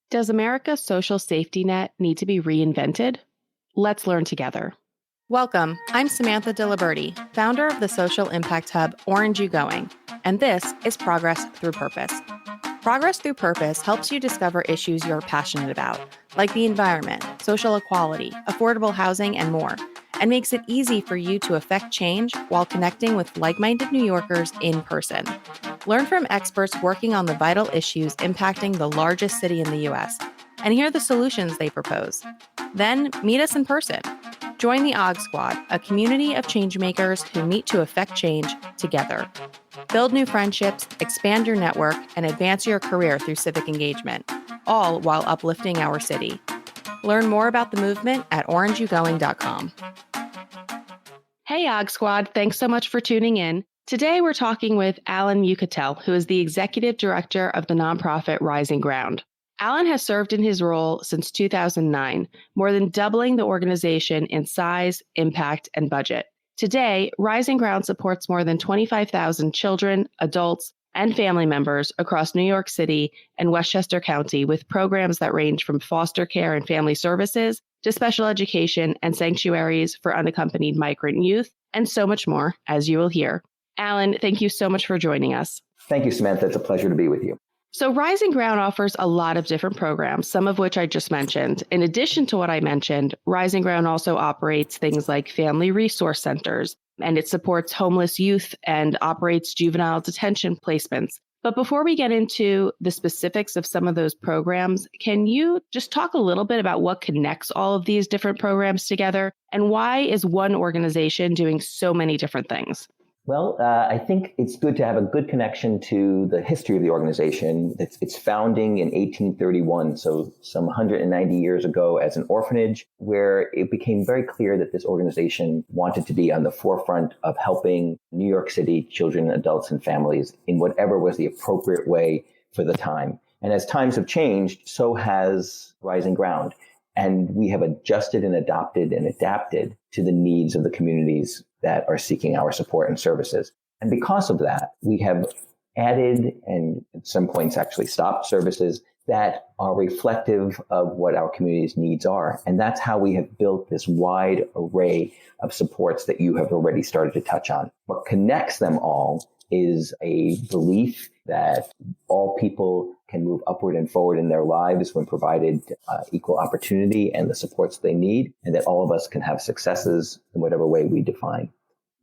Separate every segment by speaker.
Speaker 1: Does America's social safety net need to be reinvented? Let's learn together.
Speaker 2: Welcome. I'm Samantha DiLiberti, founder of the social impact hub Orange You Going, and this is Progress Through Purpose. Progress Through Purpose helps you discover issues you're passionate about, like the environment, social equality, affordable housing, and more, and makes it easy for you to affect change while connecting with like-minded New Yorkers in person. Learn from experts working on the vital issues impacting the largest city in the U.S., and hear the solutions they propose. Then meet us in person. Join the OG Squad, a community of changemakers who meet to affect change together. Build new friendships, expand your network, and advance your career through civic engagement, all while uplifting our city. Learn more about the movement at orangeyougoing.com.
Speaker 1: Hey, OG Squad, thanks so much for tuning in. Today, we're talking with Alan Mucatel, who is the executive director of the nonprofit Rising Ground. Alan has served in his role since 2009, more than doubling the organization in size, impact, and budget. Today, Rising Ground supports more than 25,000 children, adults, and family members across New York City and Westchester County with programs that range from foster care and family services to special education and sanctuaries for unaccompanied migrant youth, and so much more, as you will hear. Alan, thank you so much for joining us.
Speaker 3: Thank you, Samantha. It's a pleasure to be with you.
Speaker 1: So Rising Ground offers a lot of different programs, some of which I just mentioned. In addition to what I mentioned, Rising Ground also operates things like family resource centers, and it supports homeless youth and operates juvenile detention placements. But before we get into the specifics of some of those programs, can you just talk a little bit about what connects all of these different programs together, and why is one organization doing so many different things?
Speaker 3: Well, I think it's good to have a good connection to the history of the organization. Its founding in 1831, so some 190 years ago, as an orphanage, where it became very clear that this organization wanted to be on the forefront of helping New York City children, adults, and families in whatever was the appropriate way for the time. And as times have changed, so has Rising Ground. And we have adjusted and adopted and adapted to the needs of the communities that are seeking our support and services. And because of that, we have added and at some points actually stopped services that are reflective of what our community's needs are. And that's how we have built this wide array of supports that you have already started to touch on. What connects them all is a belief that all people can move upward and forward in their lives when provided equal opportunity and the supports they need, and that all of us can have successes in whatever way we define.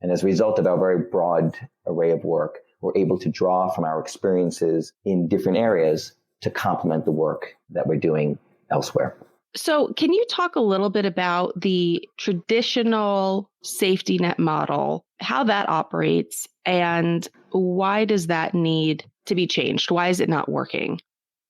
Speaker 3: And as a result of our very broad array of work, we're able to draw from our experiences in different areas to complement the work that we're doing elsewhere.
Speaker 1: So can you talk a little bit about the traditional safety net model, how that operates, and why does that need to be changed? Why is it not working?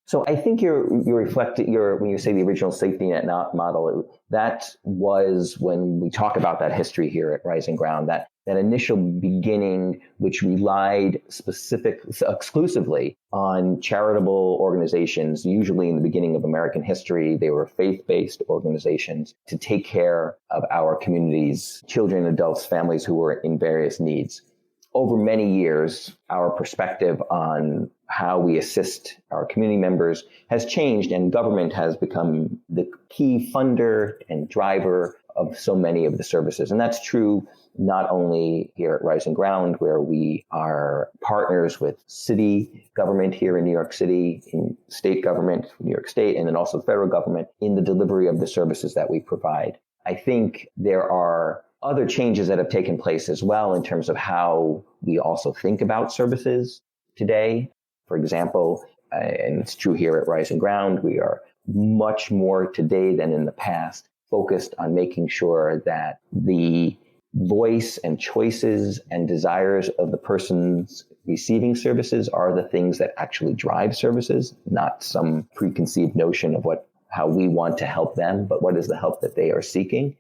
Speaker 3: So I think you're reflecting when you say the original safety net model, that was when we talk about that history here at Rising Ground, that initial beginning, which relied exclusively on charitable organizations. Usually in the beginning of American history, they were faith-based organizations to take care of our community's children, adults, families who were in various needs. Over many years, our perspective on how we assist our community members has changed, and government has become the key funder and driver of so many of the services. And that's true not only here at Rising Ground, where we are partners with city government here in New York City, in state government, New York State, and then also the federal government in the delivery of the services that we provide. I think there are other changes that have taken place as well in terms of how we also think about services today. For example, and it's true here at Rising Ground, we are much more today than in the past focused on making sure that the voice and choices and desires of the persons receiving services are the things that actually drive services, not some preconceived notion of how we want to help them, but what is the help that they are seeking.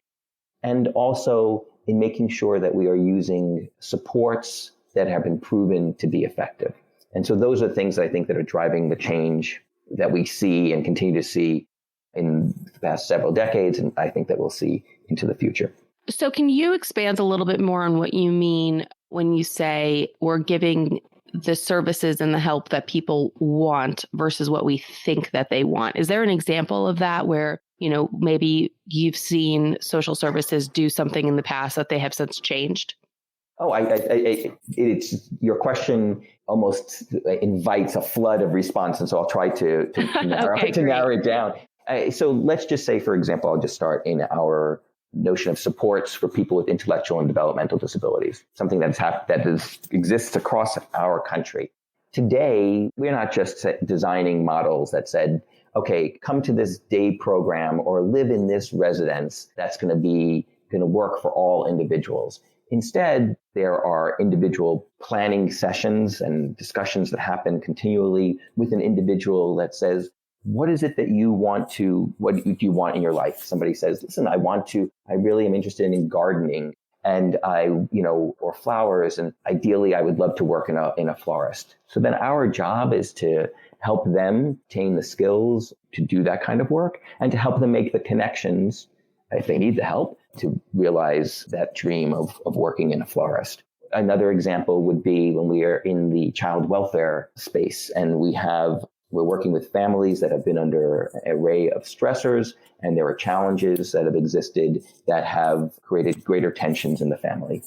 Speaker 3: And also in making sure that we are using supports that have been proven to be effective. And so those are things I think that are driving the change that we see and continue to see in the past several decades, and I think that we'll see into the future.
Speaker 1: So can you expand a little bit more on what you mean when you say we're giving the services and the help that people want versus what we think that they want. Is there an example of that where, maybe you've seen social services do something in the past that they have since changed?
Speaker 3: Oh, it's your question almost invites a flood of response, and so I'll try to narrow it down. So let's just say, for example, I'll just start in our notion of supports for people with intellectual and developmental disabilities, something exists across our country. Today, we're not just designing models that said, okay, come to this day program or live in this residence that's going to work for all individuals. Instead, there are individual planning sessions and discussions that happen continually with an individual that says, what is it that what do you want in your life? Somebody says, listen, I really am interested in gardening and or flowers. And ideally I would love to work in a florist. So then our job is to help them attain the skills to do that kind of work and to help them make the connections if they need the help to realize that dream of working in a florist. Another example would be when we are in the child welfare space and we're working with families that have been under an array of stressors, and there are challenges that have existed that have created greater tensions in the family.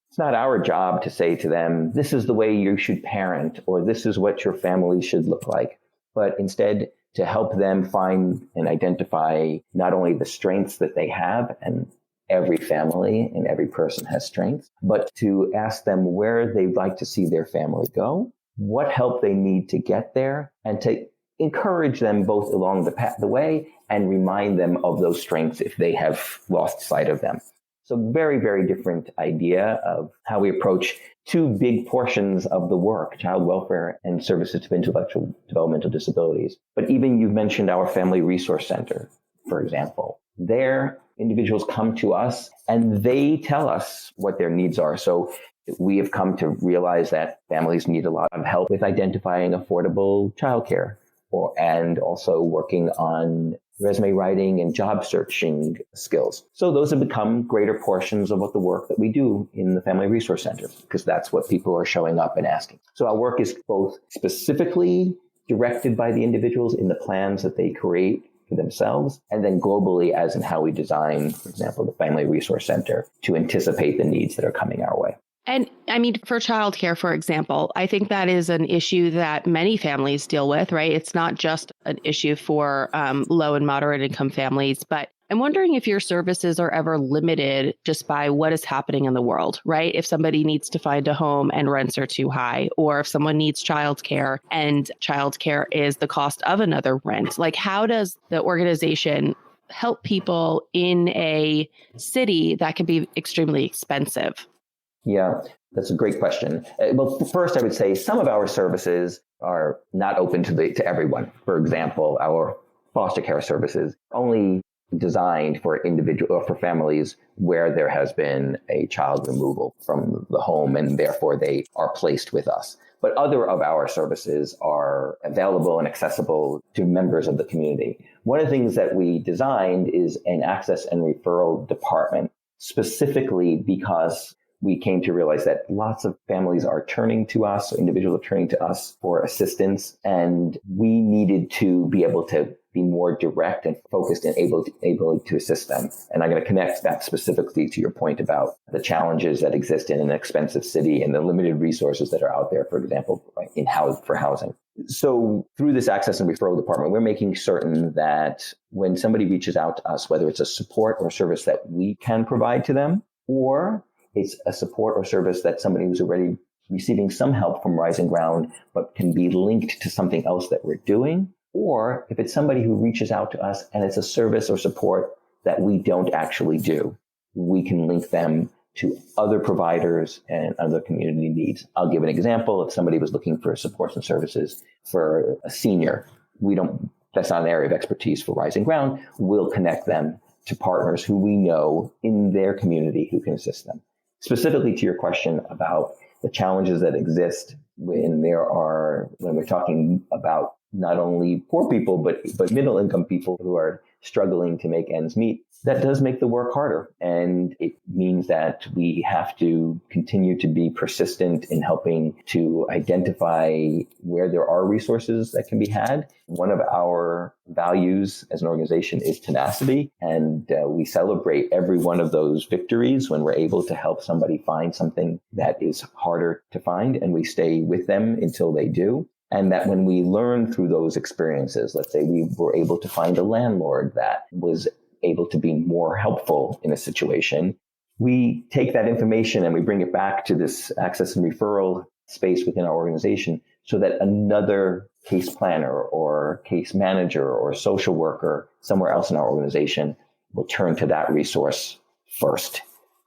Speaker 3: It's not our job to say to them, this is the way you should parent, or this is what your family should look like, but instead to help them find and identify not only the strengths that they have, and every family and every person has strengths, but to ask them where they'd like to see their family go, what help they need to get there, and to encourage them both along the way and remind them of those strengths if they have lost sight of them. So very, very different idea of how we approach two big portions of the work, child welfare and services to intellectual developmental disabilities. But even you've mentioned our Family Resource Center, for example. There, individuals come to us and they tell us what their needs are. So we have come to realize that families need a lot of help with identifying affordable childcare, and also working on resume writing and job searching skills. So those have become greater portions of what the work that we do in the Family Resource Center, because that's what people are showing up and asking. So our work is both specifically directed by the individuals in the plans that they create for themselves, and then globally as in how we design, for example, the Family Resource Center to anticipate the needs that are coming our way.
Speaker 1: And I mean, for childcare, for example, I think that is an issue that many families deal with, right? It's not just an issue for low and moderate income families, but I'm wondering if your services are ever limited just by what is happening in the world, right? If somebody needs to find a home and rents are too high, or if someone needs childcare and childcare is the cost of another rent, like how does the organization help people in a city that can be extremely expensive?
Speaker 3: Yeah, that's a great question. Well, first, I would say some of our services are not open to everyone. For example, our foster care services only designed for for families where there has been a child removal from the home and therefore they are placed with us. But other of our services are available and accessible to members of the community. One of the things that we designed is an access and referral department, specifically because we came to realize that lots of families are turning to us, individuals are turning to us for assistance, and we needed to be able to be more direct and focused and able to assist them. And I'm going to connect that specifically to your point about the challenges that exist in an expensive city and the limited resources that are out there, for example, for housing. So through this access and referral department, we're making certain that when somebody reaches out to us, whether it's a support or service that we can provide to them, or it's a support or service that somebody who's already receiving some help from Rising Ground, but can be linked to something else that we're doing. Or if it's somebody who reaches out to us and it's a service or support that we don't actually do, we can link them to other providers and other community needs. I'll give an example. If somebody was looking for supports and services for a senior, that's not an area of expertise for Rising Ground. We'll connect them to partners who we know in their community who can assist them. Specifically to your question about the challenges that exist when we're talking about not only poor people, but middle income people who are struggling to make ends meet. That does make the work harder. And it means that we have to continue to be persistent in helping to identify where there are resources that can be had. One of our values as an organization is tenacity. And we celebrate every one of those victories when we're able to help somebody find something that is harder to find. And we stay with them until they do. And that when we learn through those experiences, let's say we were able to find a landlord that was able to be more helpful in a situation, we take that information and we bring it back to this access and referral space within our organization so that another case planner or case manager or social worker somewhere else in our organization will turn to that resource first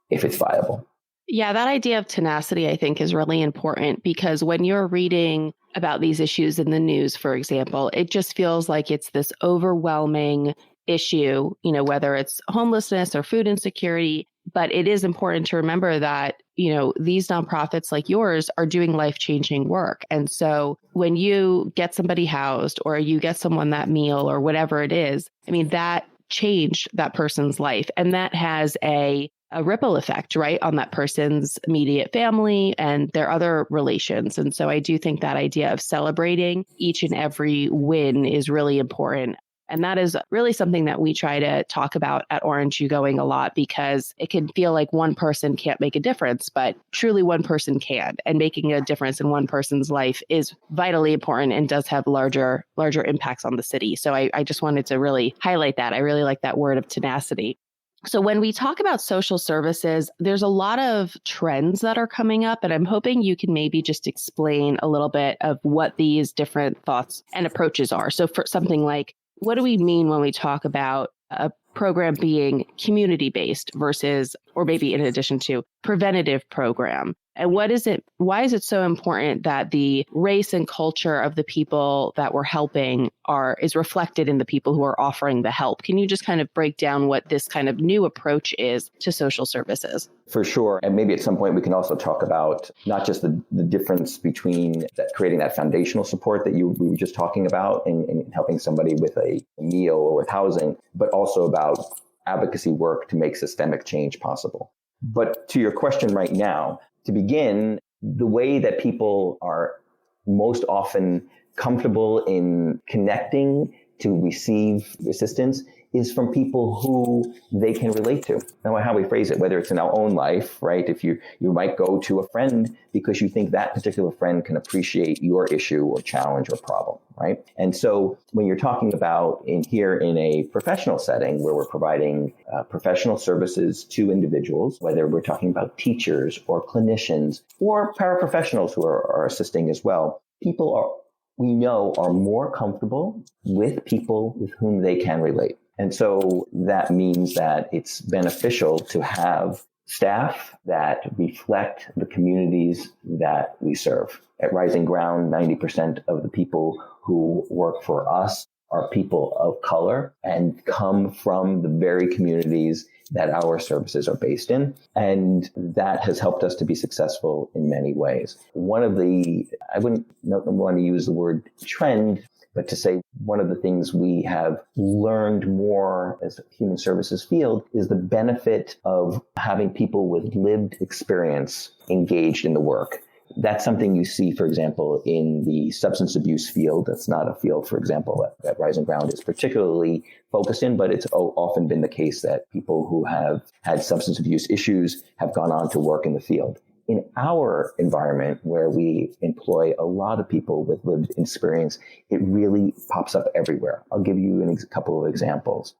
Speaker 3: if it's viable.
Speaker 1: Yeah, that idea of tenacity, I think, is really important because when you're reading about these issues in the news, for example, it just feels like it's this overwhelming issue, whether it's homelessness or food insecurity. But it is important to remember that, these nonprofits like yours are doing life-changing work. And so when you get somebody housed or you get someone that meal or whatever it is, that changed that person's life. And that has a ripple effect, right, on that person's immediate family and their other relations. And so I do think that idea of celebrating each and every win is really important. And that is really something that we try to talk about at Orange You Going a lot because it can feel like one person can't make a difference, but truly one person can. And making a difference in one person's life is vitally important and does have larger impacts on the city. So I just wanted to really highlight that. I really like that word of tenacity. So when we talk about social services, there's a lot of trends that are coming up, and I'm hoping you can maybe just explain a little bit of what these different thoughts and approaches are. So for something like, what do we mean when we talk about a program being community-based versus, or maybe in addition to, preventative program? And why is it so important that the race and culture of the people that we're helping is reflected in the people who are offering the help? Can you just kind of break down what this kind of new approach is to social services?
Speaker 3: For sure. And maybe at some point we can also talk about not just the difference between creating that foundational support that we were just talking about in helping somebody with a meal or with housing, but also about advocacy work to make systemic change possible. But to your question right now, to begin, the way that people are most often comfortable in connecting to receive assistance is from people who they can relate to. No matter how we phrase it, whether it's in our own life, right? If you might go to a friend because you think that particular friend can appreciate your issue or challenge or problem, right? And so when you're talking about in a professional setting where we're providing professional services to individuals, whether we're talking about teachers or clinicians or paraprofessionals who are assisting as well, we know are more comfortable with people with whom they can relate. And so that means that it's beneficial to have staff that reflect the communities that we serve. At Rising Ground, 90% of the people who work for us are people of color and come from the very communities that our services are based in. And that has helped us to be successful in many ways. I wouldn't want to use the word trend, but to say one of the things we have learned more as a human services field is the benefit of having people with lived experience engaged in the work. That's something you see, for example, in the substance abuse field. That's not a field, for example, that Rising Ground is particularly focused in, but it's often been the case that people who have had substance abuse issues have gone on to work in the field. In our environment, where we employ a lot of people with lived experience, it really pops up everywhere. I'll give you a couple of examples.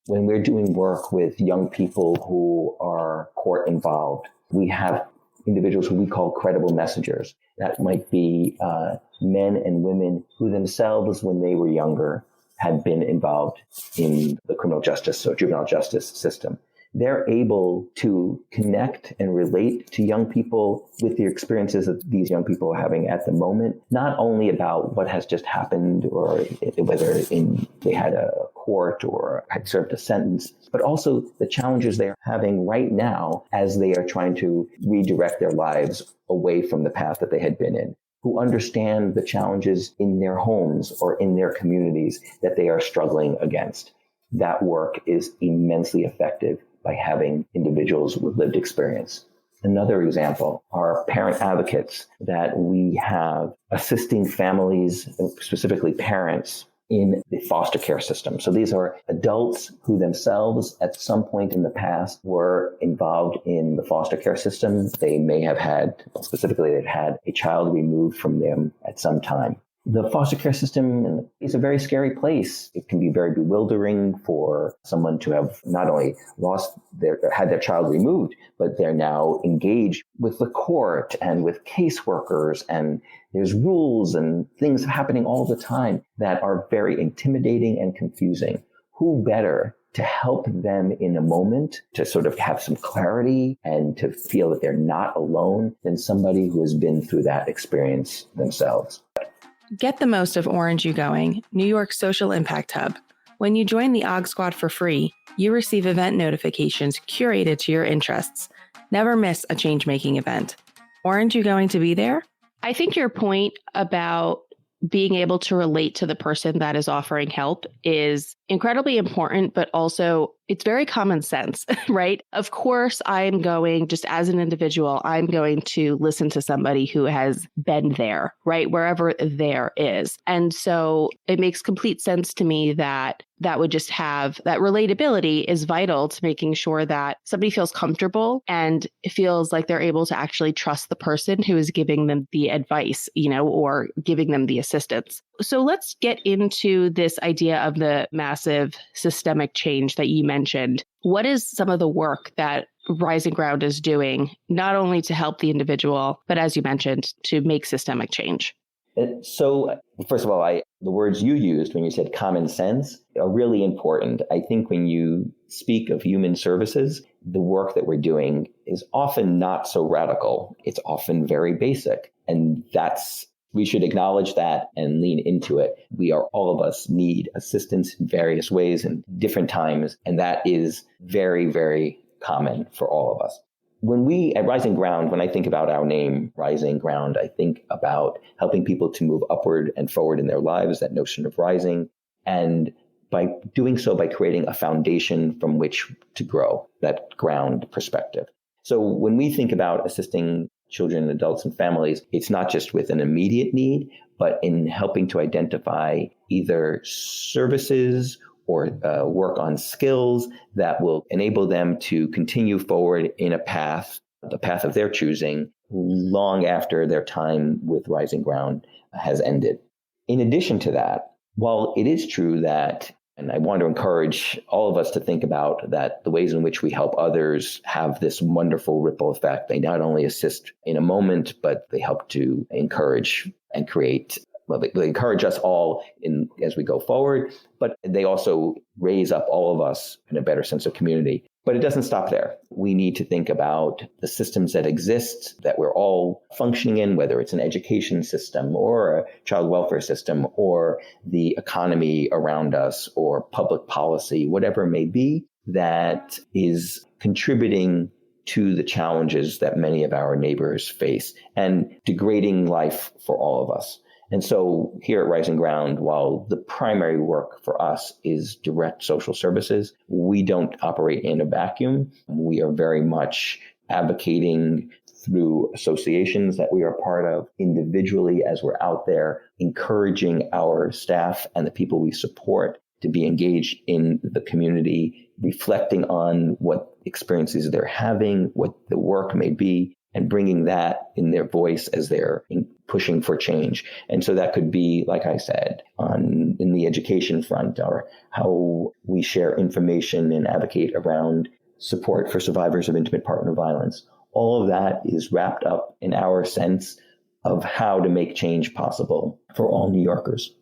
Speaker 3: When we're doing work with young people who are court involved, we have individuals who we call credible messengers. That might be men and women who themselves, when they were younger, had been involved in the criminal justice or juvenile justice system. They're able to connect and relate to young people with the experiences that these young people are having at the moment, not only about what has just happened or whether they had a court or had served a sentence, but also the challenges they're having right now as they are trying to redirect their lives away from the path that they had been in. who understand the challenges in their homes or in their communities that they are struggling against. That work is immensely effective by having individuals with lived experience. Another example are parent advocates that we have assisting families, specifically parents, in the foster care system. So these are adults who themselves at some point in the past were involved in the foster care system. They may have they've had a child removed from them at some time. The foster care system is a very scary place. It can be very bewildering for someone to have not only had their child removed, but they're now engaged with the court and with caseworkers, and there's rules and things happening all the time that are very intimidating and confusing. Who better to help them in a moment to sort of have some clarity and to feel that they're not alone than somebody who has been through that experience themselves?
Speaker 2: Get the most of Orange You Going, New York's social impact hub. When you join the OG Squad for free, you receive event notifications curated to your interests. Never miss a change-making event. Orange You Going to be there?
Speaker 1: I think your point about being able to relate to the person that is offering help is incredibly important, but also it's very common sense, right? Of course, I'm going, just as an individual, I'm going to listen to somebody who has been there, right? Wherever there is. And so it makes complete sense to me that that would just have that relatability is vital to making sure that somebody feels comfortable and feels like they're able to actually trust the person who is giving them the advice, or giving them the assistance. So let's get into this idea of the massive systemic change that you mentioned. What is some of the work that Rising Ground is doing, not only to help the individual, but as you mentioned, to make systemic change?
Speaker 3: So, first of all, the words you used when you said common sense are really important. I think when you speak of human services, the work that we're doing is often not so radical. It's often very basic. And we should acknowledge that and lean into it. All of us need assistance in various ways and different times. And that is very, very common for all of us. At Rising Ground, when I think about our name, Rising Ground, I think about helping people to move upward and forward in their lives, that notion of rising. And by doing so, by creating a foundation from which to grow, that ground perspective. So when we think about assisting children, adults, and families, it's not just with an immediate need, but in helping to identify either services or work on skills that will enable them to continue forward in the path of their choosing, long after their time with Rising Ground has ended. In addition to that, while it is true that, and I want to encourage all of us to think about that, the ways in which we help others have this wonderful ripple effect. They not only assist in a moment, but they help to encourage and create. Well, they encourage us all as we go forward, but they also raise up all of us in a better sense of community. But it doesn't stop there. We need to think about the systems that exist that we're all functioning in, whether it's an education system or a child welfare system or the economy around us or public policy, whatever it may be, that is contributing to the challenges that many of our neighbors face and degrading life for all of us. And so here at Rising Ground, while the primary work for us is direct social services, we don't operate in a vacuum. We are very much advocating through associations that we are part of, individually as we're out there, encouraging our staff and the people we support to be engaged in the community, reflecting on what experiences they're having, what the work may be, and bringing that in their voice as they're pushing for change. And so that could be, like I said, in the education front, or how we share information and advocate around support for survivors of intimate partner violence. All of that is wrapped up in our sense of how to make change possible for all New Yorkers.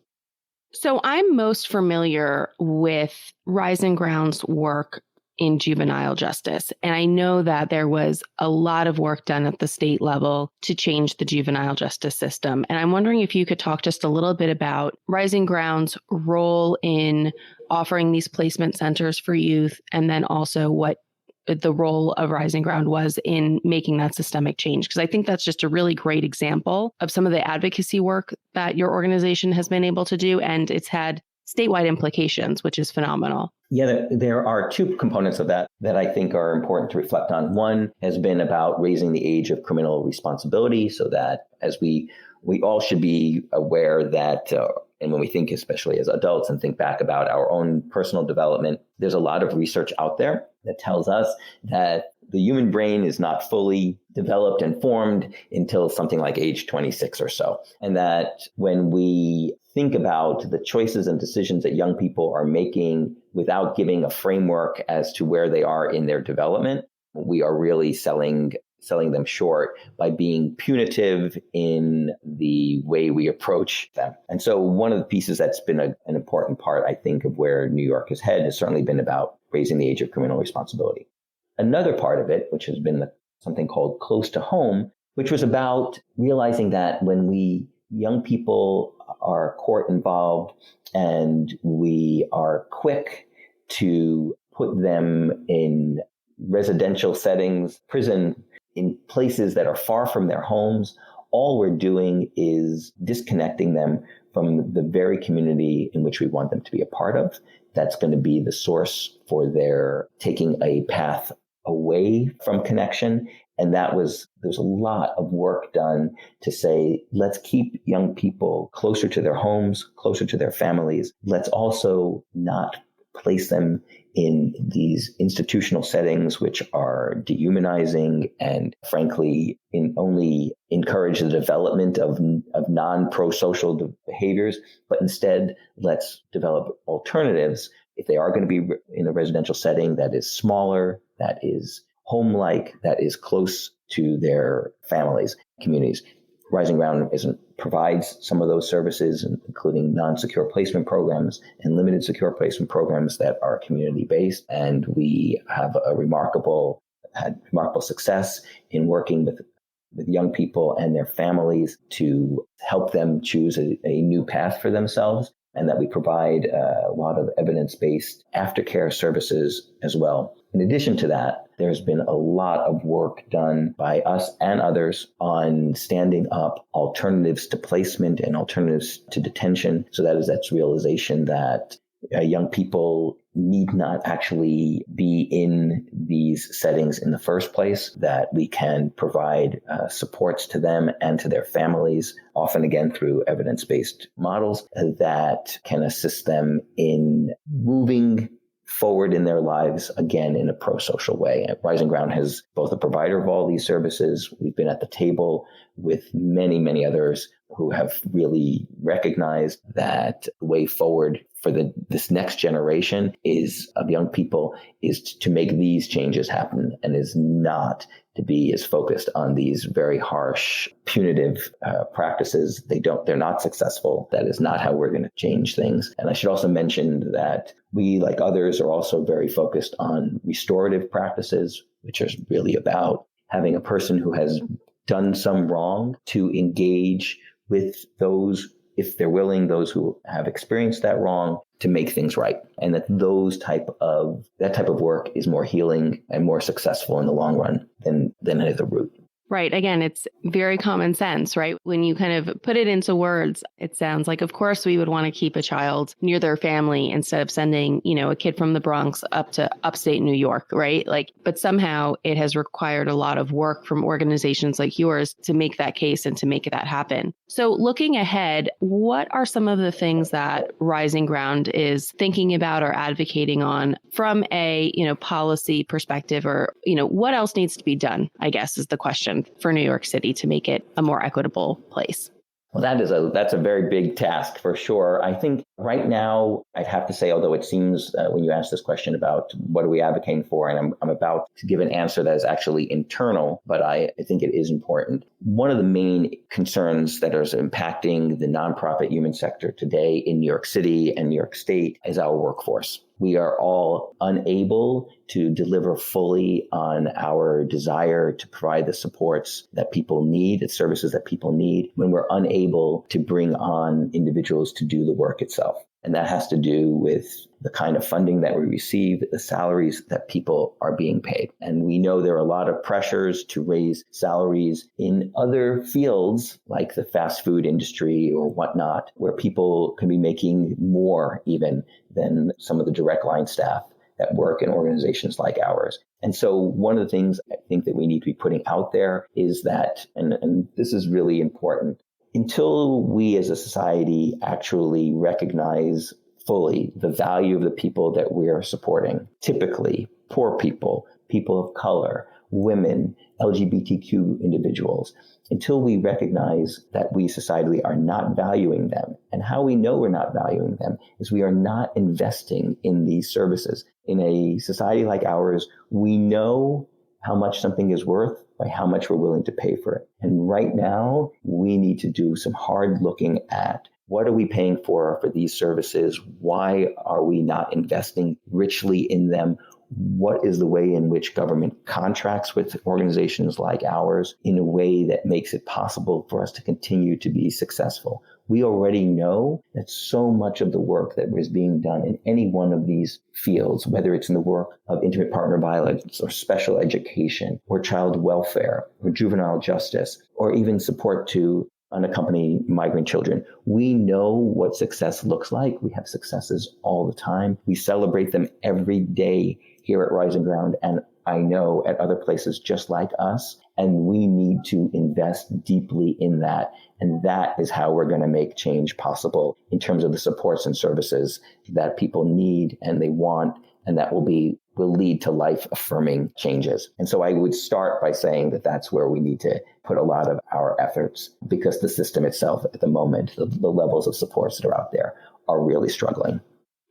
Speaker 1: So I'm most familiar with Rising Ground's work in juvenile justice. And I know that there was a lot of work done at the state level to change the juvenile justice system. And I'm wondering if you could talk just a little bit about Rising Ground's role in offering these placement centers for youth, and then also what the role of Rising Ground was in making that systemic change? Because I think that's just a really great example of some of the advocacy work that your organization has been able to do, and it's had statewide implications, which is phenomenal.
Speaker 3: Yeah, there are two components of that I think are important to reflect on. One has been about raising the age of criminal responsibility so that as we all should be aware that, and when we think, especially as adults, and think back about our own personal development, there's a lot of research out there that tells us that the human brain is not fully developed and formed until something like age 26 or so. And that when we think about the choices and decisions that young people are making without giving a framework as to where they are in their development, we are really selling them short by being punitive in the way we approach them. And so one of the pieces that's been an important part, I think, of where New York has headed has certainly been about raising the age of criminal responsibility. Another part of it, which has been something called close to home, which was about realizing that when young people are court involved and we are quick to put them in residential settings, prison, in places that are far from their homes, all we're doing is disconnecting them from the very community in which we want them to be a part of. That's going to be the source for their taking a path away from connection. And there's a lot of work done to say, let's keep young people closer to their homes, closer to their families. Let's also not place them in these institutional settings, which are dehumanizing and frankly, only encourage the development of non-pro-social behaviors, but instead let's develop alternatives. If they are going to be in a residential setting that is smaller, that is home-like, that is close to their families, communities. Rising Ground provides some of those services, including non-secure placement programs and limited secure placement programs that are community-based. And we have had remarkable success in working with young people and their families to help them choose a new path for themselves, and that we provide a lot of evidence-based aftercare services as well. In addition to that, there's been a lot of work done by us and others on standing up alternatives to placement and alternatives to detention. So that's realization that young people need not actually be in these settings in the first place, that we can provide supports to them and to their families, often again through evidence-based models that can assist them in moving forward in their lives, again, in a pro-social way. Rising Ground has both a provider of all these services. We've been at the table with many, many others who have really recognized that the way forward for this next generation of young people is to make these changes happen, and is not to be as focused on these very harsh, punitive practices. They're not successful. That is not how we're going to change things. And I should also mention that we, like others, are also very focused on restorative practices, which is really about having a person who has done some wrong to engage with those, if they're willing, those who have experienced that wrong, to make things right. And that that type of work is more healing and more successful in the long run than any other route.
Speaker 1: Right. Again, it's very common sense, right? When you kind of put it into words, it sounds like, of course, we would want to keep a child near their family instead of sending, a kid from the Bronx up to upstate New York, right? But somehow it has required a lot of work from organizations like yours to make that case and to make that happen. So looking ahead, what are some of the things that Rising Ground is thinking about or advocating on from a, policy perspective, or, what else needs to be done, I guess, is the question for New York City to make it a more equitable place?
Speaker 3: Well, that's a very big task for sure. I think right now, I'd have to say, although it seems when you ask this question about what are we advocating for, and I'm about to give an answer that is actually internal, but I think it is important. One of the main concerns that is impacting the nonprofit human sector today in New York City and New York State is our workforce. We are all unable to deliver fully on our desire to provide the supports that people need, the services that people need, when we're unable to bring on individuals to do the work itself. And that has to do with the kind of funding that we receive, the salaries that people are being paid. And we know there are a lot of pressures to raise salaries in other fields like the fast food industry or whatnot, where people can be making more even than some of the direct line staff that work in organizations like ours. And so one of the things I think that we need to be putting out there is that, and this is really important, until we as a society actually recognize fully the value of the people that we are supporting, typically poor people, people of color, women, LGBTQ individuals, until we recognize that we societally are not valuing them. And how we know we're not valuing them is we are not investing in these services. In a society like ours, we know how much something is worth by how much we're willing to pay for it. And right now, we need to do some hard looking at what are we paying for these services? Why are we not investing richly in them? What is the way in which government contracts with organizations like ours in a way that makes it possible for us to continue to be successful? We already know that so much of the work that is being done in any one of these fields, whether it's in the work of intimate partner violence or special education or child welfare or juvenile justice or even support to unaccompanied migrant children. We know what success looks like. We have successes all the time. We celebrate them every day here at Rising Ground, and I know at other places just like us, and we need to invest deeply in that. And that is how we're going to make change possible in terms of the supports and services that people need and they want, and that will lead to life-affirming changes. And so I would start by saying that that's where we need to put a lot of our efforts, because the system itself at the moment, the levels of supports that are out there are really struggling.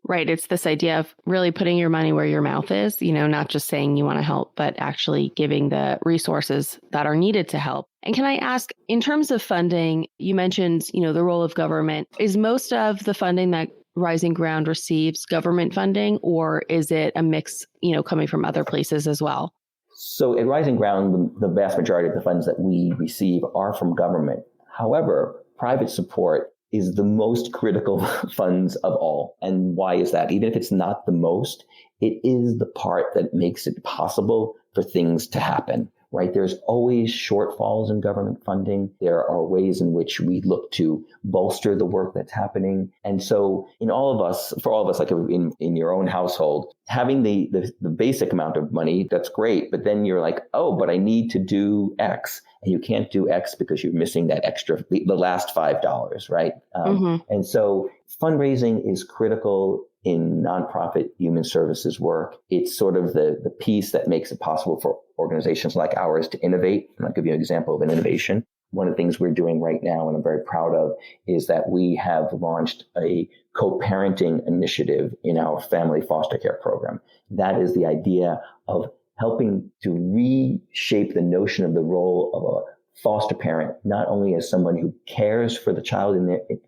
Speaker 1: Right. It's this idea of really putting your money where your mouth is, not just saying you want to help, but actually giving the resources that are needed to help. And can I ask, in terms of funding, you mentioned, the role of government. Is most of the funding that Rising Ground receives government funding, or is it a mix, coming from other places as well?
Speaker 3: So at Rising Ground, the vast majority of the funds that we receive are from government. However, private support is the most critical funds of all. And why is that? Even if it's not the most, it is the part that makes it possible for things to happen, right? There's always shortfalls in government funding. There are ways in which we look to bolster the work that's happening. And so for all of us, like in your own household, having the basic amount of money, that's great. But then you're like, oh, but I need to do X. And you can't do X because you're missing that extra, the last $5, right? And so fundraising is critical in nonprofit human services work. It's sort of the piece that makes it possible for organizations like ours to innovate. And I'll give you an example of an innovation. One of the things we're doing right now, and I'm very proud of, is that we have launched a co-parenting initiative in our family foster care program. That is the idea of helping to reshape the notion of the role of a foster parent, not only as someone who cares for the child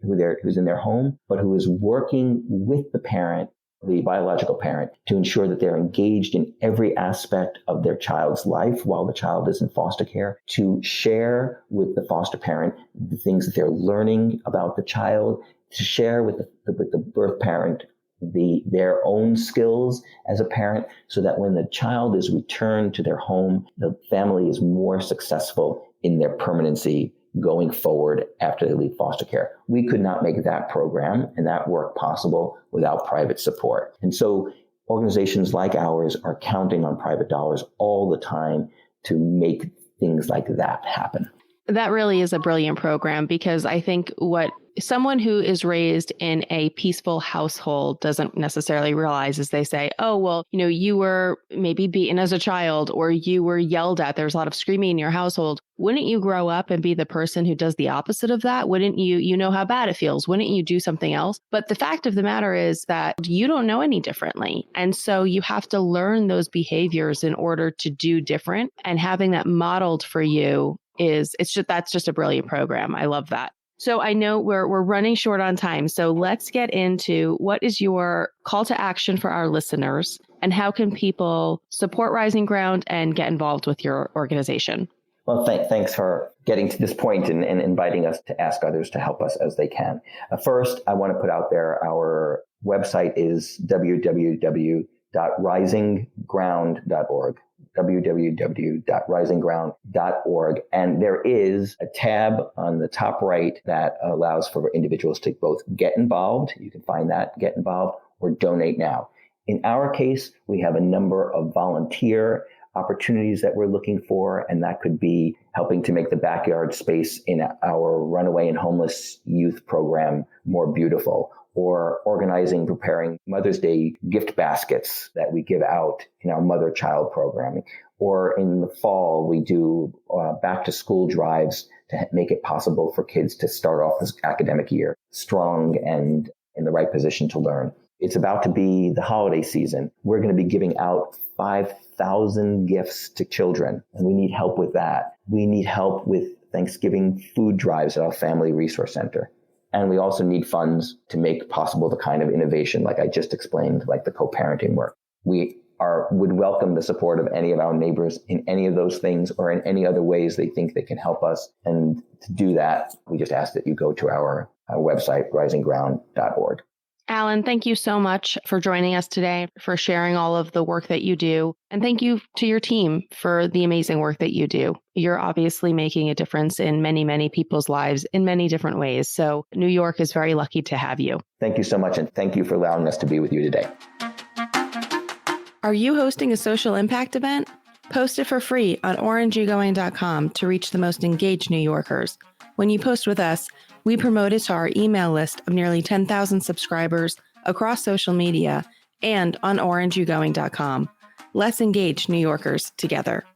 Speaker 3: who's in their home, but who is working with the parent, the biological parent, to ensure that they're engaged in every aspect of their child's life while the child is in foster care, to share with the foster parent the things that they're learning about the child, to share with the birth parent their own skills as a parent, so that when the child is returned to their home, the family is more successful in their permanency going forward after they leave foster care. We could not make that program and that work possible without private support. And so organizations like ours are counting on private dollars all the time to make things like that happen.
Speaker 1: That really is a brilliant program, because I think what someone who is raised in a peaceful household doesn't necessarily realize is they say, oh, well, you were maybe beaten as a child, or you were yelled at. There's a lot of screaming in your household. Wouldn't you grow up and be the person who does the opposite of that? Wouldn't you know how bad it feels? Wouldn't you do something else? But the fact of the matter is that you don't know any differently. And so you have to learn those behaviors in order to do different. And having that modeled for you that's just a brilliant program. I love that. So I know we're running short on time. So let's get into what is your call to action for our listeners, and how can people support Rising Ground and get involved with your organization?
Speaker 3: Well, thanks for getting to this point and inviting us to ask others to help us as they can. First, I want to put out there our website is www.risingground.org. www.risingground.org. And there is a tab on the top right that allows for individuals to both get involved. You can find that, get involved, or donate now. In our case, we have a number of volunteer opportunities that we're looking for, and that could be helping to make the backyard space in our runaway and homeless youth program more beautiful, or organizing, preparing Mother's Day gift baskets that we give out in our mother-child programming. Or in the fall, we do back to school drives to make it possible for kids to start off this academic year strong and in the right position to learn. It's about to be the holiday season. We're going to be giving out 5,000 gifts to children, and we need help with that. We need help with Thanksgiving food drives at our Family Resource Center. And we also need funds to make possible the kind of innovation, like I just explained, like the co-parenting work. We would welcome the support of any of our neighbors in any of those things or in any other ways they think they can help us. And to do that, we just ask that you go to our website, risingground.org.
Speaker 1: Alan, thank you so much for joining us today, for sharing all of the work that you do. And thank you to your team for the amazing work that you do. You're obviously making a difference in many, many people's lives in many different ways. So New York is very lucky to have you.
Speaker 3: Thank you so much. And thank you for allowing us to be with you today.
Speaker 2: Are you hosting a social impact event? Post it for free on orangeyougoing.com to reach the most engaged New Yorkers. When you post with us, we promote it to our email list of nearly 10,000 subscribers across social media and on orangeyougoing.com. Let's engage New Yorkers together.